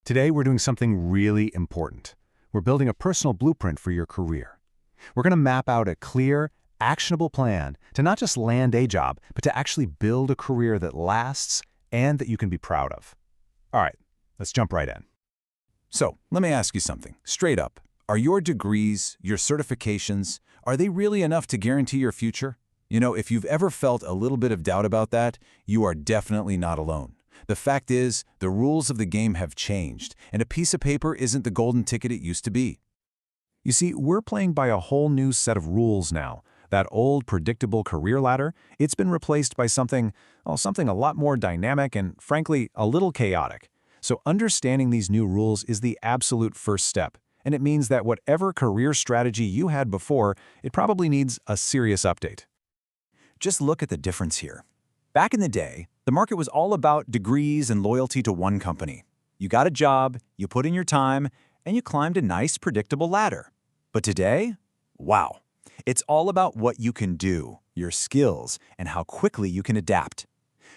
Today, we're doing something really important. We're building a personal blueprint for your career. We're going to map out a clear, actionable plan to not just land a job, but to actually build a career that lasts and that you can be proud of. All right, let's jump right in. So, let me ask you something, straight up. Are your degrees, your certifications, are they really enough to guarantee your future? You know, if you've ever felt a little bit of doubt about that, you are definitely not alone. The fact is, the rules of the game have changed, and a piece of paper isn't the golden ticket it used to be. You see, we're playing by a whole new set of rules now. That old, predictable career ladder, it's been replaced by something a lot more dynamic and, frankly, a little chaotic. So understanding these new rules is the absolute first step, and it means that whatever career strategy you had before, it probably needs a serious update. Just look at the difference here. Back in the day, the market was all about degrees and loyalty to one company. You got a job, you put in your time, and you climbed a nice, predictable ladder. But today, wow. It's all about what you can do, your skills, and how quickly you can adapt.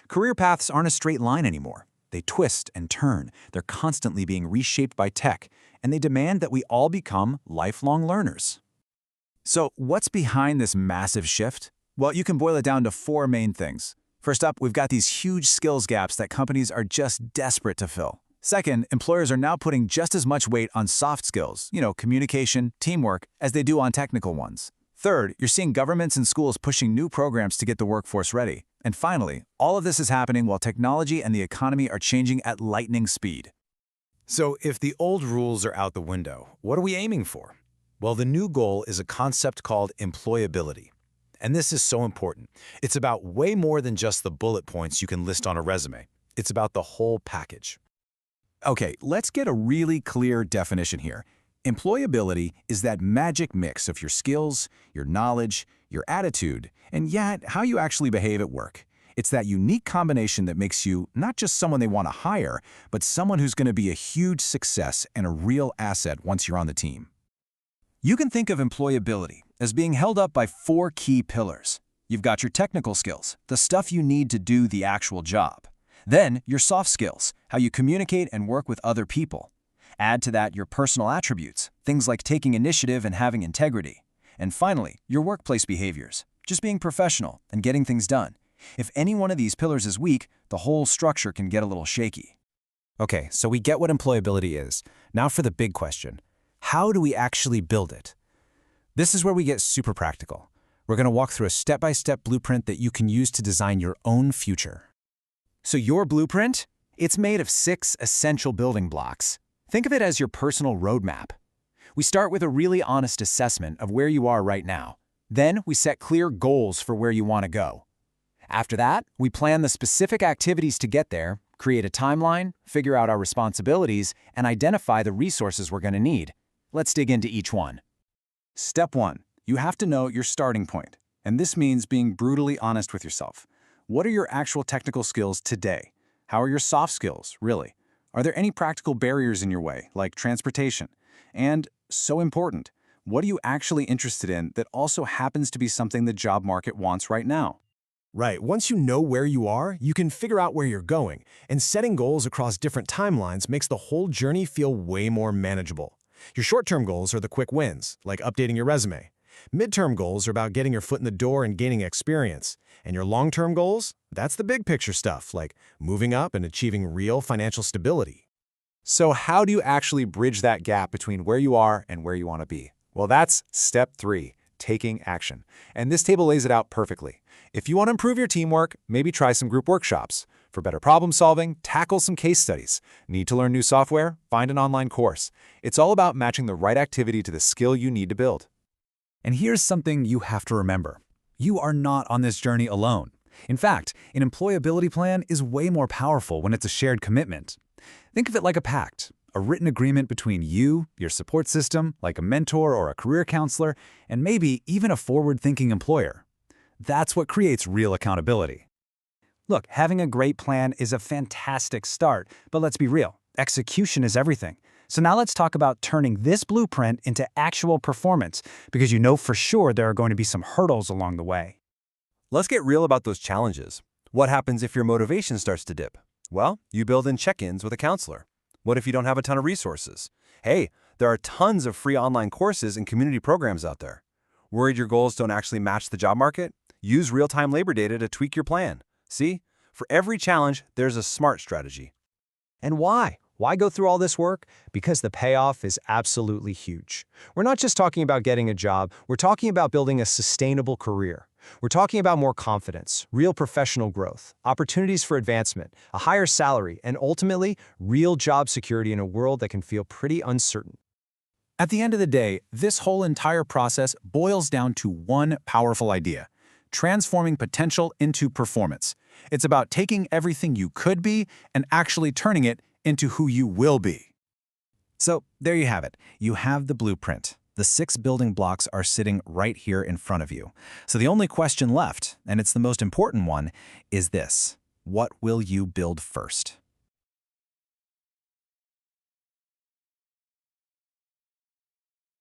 Career paths aren't a straight line anymore. They twist and turn. They're constantly being reshaped by tech, and they demand that we all become lifelong learners. So, what's behind this massive shift? Well, you can boil it down to four main things. First up, we've got these huge skills gaps that companies are just desperate to fill. Second, employers are now putting just as much weight on soft skills, communication, teamwork, as they do on technical ones. Third, you're seeing governments and schools pushing new programs to get the workforce ready. And finally, all of this is happening while technology and the economy are changing at lightning speed. So if the old rules are out the window, what are we aiming for? Well, the new goal is a concept called employability. And this is so important. It's about way more than just the bullet points you can list on a resume. It's about the whole package. Okay, let's get a really clear definition here. Employability is that magic mix of your skills, your knowledge, your attitude, and yet how you actually behave at work. It's that unique combination that makes you not just someone they want to hire, but someone who's going to be a huge success and a real asset once you're on the team. You can think of employability as being held up by four key pillars. You've got your technical skills, the stuff you need to do the actual job. Then, your soft skills, how you communicate and work with other people. Add to that your personal attributes, things like taking initiative and having integrity. And finally, your workplace behaviors, just being professional and getting things done. If any one of these pillars is weak, the whole structure can get a little shaky. Okay, so we get what employability is. Now for the big question. How do we actually build it? This is where we get super practical. We're going to walk through a step-by-step blueprint that you can use to design your own future. So your blueprint? It's made of 6 essential building blocks. Think of it as your personal roadmap. We start with a really honest assessment of where you are right now. Then we set clear goals for where you want to go. After that, we plan the specific activities to get there, create a timeline, figure out our responsibilities, and identify the resources we're going to need. Let's dig into each one. Step 1. You have to know your starting point. And this means being brutally honest with yourself. What are your actual technical skills today? How are your soft skills, really? Are there any practical barriers in your way, like transportation? And, so important, what are you actually interested in that also happens to be something the job market wants right now? Right. Once you know where you are, you can figure out where you're going, and setting goals across different timelines makes the whole journey feel way more manageable. Your short-term goals are the quick wins, like updating your resume. Mid-term goals are about getting your foot in the door and gaining experience. And your long-term goals? That's the big picture stuff, like moving up and achieving real financial stability. So how do you actually bridge that gap between where you are and where you want to be? Well, that's step 3, taking action. And this table lays it out perfectly. If you want to improve your teamwork, maybe try some group workshops. For better problem solving, tackle some case studies. Need to learn new software? Find an online course. It's all about matching the right activity to the skill you need to build. And here's something you have to remember. You are not on this journey alone. In fact, an employability plan is way more powerful when it's a shared commitment. Think of it like a pact, a written agreement between you, your support system, like a mentor or a career counselor, and maybe even a forward-thinking employer. That's what creates real accountability. Look, having a great plan is a fantastic start, but let's be real, execution is everything. So now let's talk about turning this blueprint into actual performance, because you know for sure there are going to be some hurdles along the way. Let's get real about those challenges. What happens if your motivation starts to dip? Well, you build in check-ins with a counselor. What if you don't have a ton of resources? Hey, there are tons of free online courses and community programs out there. Worried your goals don't actually match the job market? Use real-time labor data to tweak your plan. See? For every challenge, there's a smart strategy. And why? Why go through all this work? Because the payoff is absolutely huge. We're not just talking about getting a job, we're talking about building a sustainable career. We're talking about more confidence, real professional growth, opportunities for advancement, a higher salary, and ultimately, real job security in a world that can feel pretty uncertain. At the end of the day, this whole entire process boils down to one powerful idea: transforming potential into performance. It's about taking everything you could be and actually turning it into who you will be. So there you have it. You have the blueprint. The 6 building blocks are sitting right here in front of you. So the only question left, and it's the most important one, is this: what will you build first?